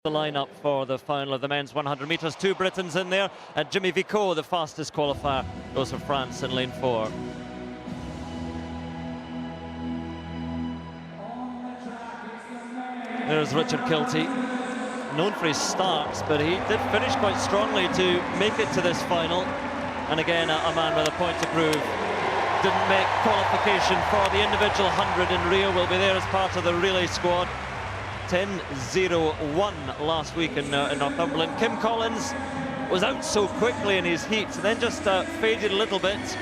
The lineup for the final of the men's 100 metres. Two Britons in there, and Jimmy Vicaut, the fastest qualifier, goes for France in lane 4. There's Richard Kilty, known for his starts, but he did finish quite strongly to make it to this final. And again, a man with a point to prove. Didn't make qualification for the individual 100 in Rio, will be there as part of the relay squad. 10:01 last week in Northumberland. Kim Collins was out so quickly in his heats and then just faded a little bit.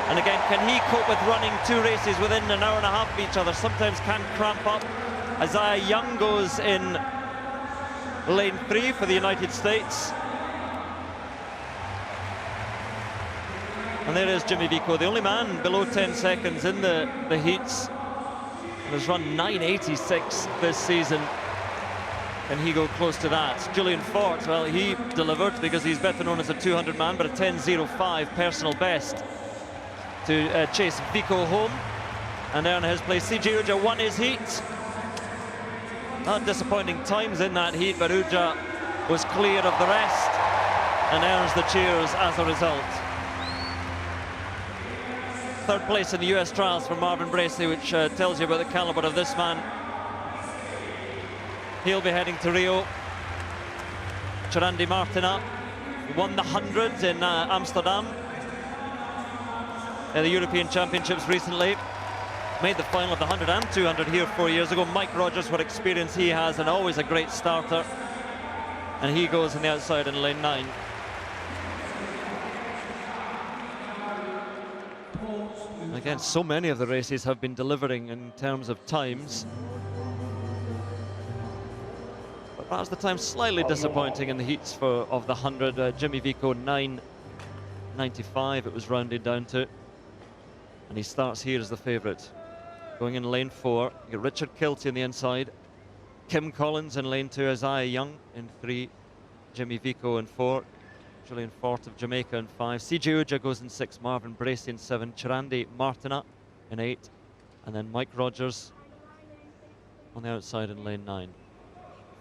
And again, can he cope with running two races within an hour and a half of each other? Sometimes can cramp up. Isaiah Young goes in lane 3 for the United States. And there is Jimmy Vicaut, the only man below 10 seconds in the heats. Has run 9:86 this season. Can he go close to that? Julian Fort, well, he delivered because he's better known as a 200 man, but a 10:05 personal best to chase Vicaut home and earn his place. CJ Uja won his heat. Not disappointing times in that heat, but Uja was clear of the rest and earns the cheers as a result. Third place in the US trials for Marvin Bracey, which tells you about the caliber of this man. He'll be heading to Rio. Chirandi Martina won the 100 in Amsterdam at the European Championships recently. Made the final of the 100 and 200 here 4 years ago. Mike Rogers, what experience he has, and always a great starter. And he goes on the outside in lane 9. Again, so many of the races have been delivering in terms of times. But perhaps the time slightly disappointing in the heats of the 100. Jimmy Vicaut 9:95 it was rounded down to. And he starts here as the favourite. Going in lane 4, you get Richard Kilty on the inside. Kim Collins in lane 2, Isaiah Young in 3. Jimmy Vicaut in 4. Julian Fort of Jamaica in 5. CJ Uja goes in 6. Marvin Bracey in 7. Chirandi Martina in 8. And then Mike Rogers on the outside in lane 9.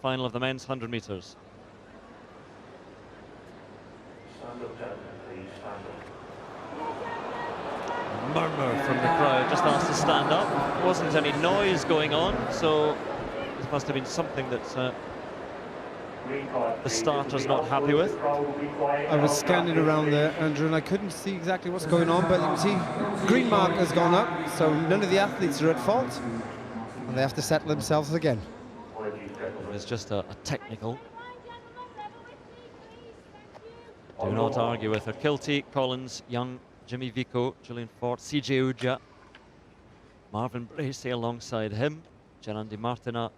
Final of the men's 100 metres. Murmur from the crowd, just asked to stand up. There wasn't any noise going on, so this must have been something that's the starter's not happy with. I was scanning around there, Andrew, and I couldn't see exactly what's going on, but you can see green mark has gone up, so none of the athletes are at fault, and they have to settle themselves again. It's just a technical. Do not argue with her. Kilty, Collins, Young, Jimmy Vicaut, Julian Fort, CJ Uja, Marvin Bracey alongside him, Chirandi Martina,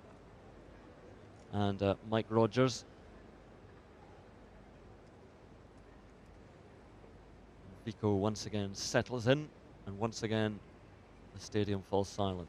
and Mike Rogers. Vicaut once again settles in, and once again the stadium falls silent.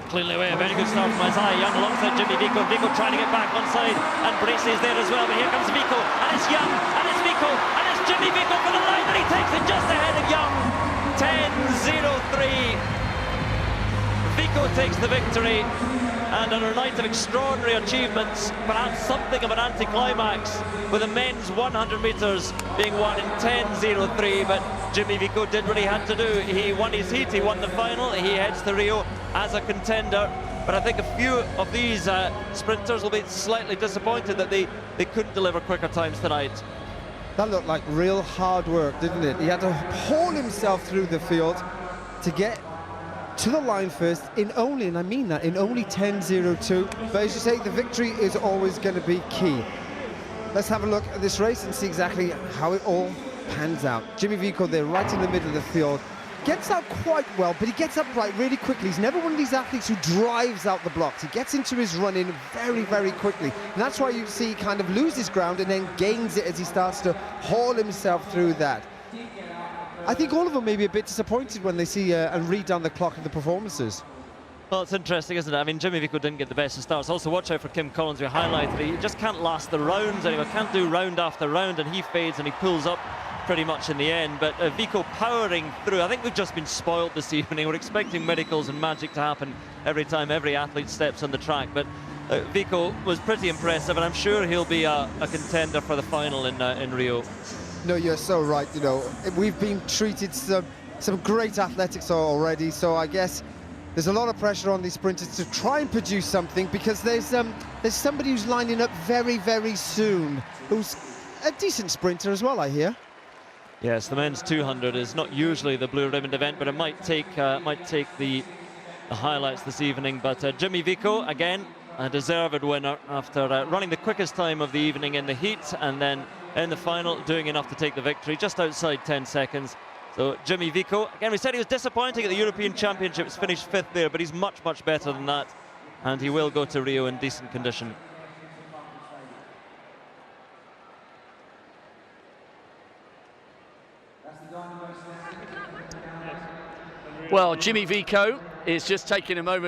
Cleanly away, a very good start from Isaiah Young alongside Jimmy Vicaut. Vicaut trying to get back onside, and Bracey's there as well, but here comes Vicaut, and it's Young, and it's Vicaut, and it's Jimmy Vicaut for the line, and he takes it just ahead of Young. 10:03. Vicaut takes the victory, and on a night of extraordinary achievements, perhaps something of an anticlimax, with the men's 100 metres being won in 10:03, but Jimmy Vicaut did what he had to do. He won his heat, he won the final, he heads to Rio as a contender. But I think a few of these sprinters will be slightly disappointed that they couldn't deliver quicker times tonight. That looked like real hard work, didn't it? He had to haul himself through the field to get to the line first in only, and I mean that, in only 10:02. But as you say, the victory is always going to be key. Let's have a look at this race and see exactly how it all pans out. Jimmy Vicaut there right in the middle of the field. Gets out quite well, but he gets upright really quickly. He's never one of these athletes who drives out the blocks. He gets into his run-in very, very quickly. And that's why you see he kind of loses ground and then gains it as he starts to haul himself through that. I think all of them may be a bit disappointed when they see and read down the clock of the performances. Well, it's interesting, isn't it? I mean, Jimmy Vicaut didn't get the best of starts. Also, watch out for Kim Collins, we highlighted. He just can't last the rounds anymore, can't do round after round, and he fades and he pulls up pretty much in the end, but Vicaut powering through. I think we've just been spoiled this evening. We're expecting miracles and magic to happen every time every athlete steps on the track, but Vicaut was pretty impressive, and I'm sure he'll be a contender for the final in Rio. No, you're so right. You know, we've been treated some great athletics already, so I guess there's a lot of pressure on these sprinters to try and produce something, because there's somebody who's lining up very, very soon, who's a decent sprinter as well, I hear. Yes, the men's 200 is not usually the blue ribbon event, but it might take the highlights this evening. But Jimmy Vicaut, again, a deserved winner after running the quickest time of the evening in the heat, and then in the final doing enough to take the victory, just outside 10 seconds. So Jimmy Vicaut, again, we said he was disappointing at the European Championships, finished 5th there, but he's much, much better than that, and he will go to Rio in decent condition. Well, Jimmy Vicaut is just taking a moment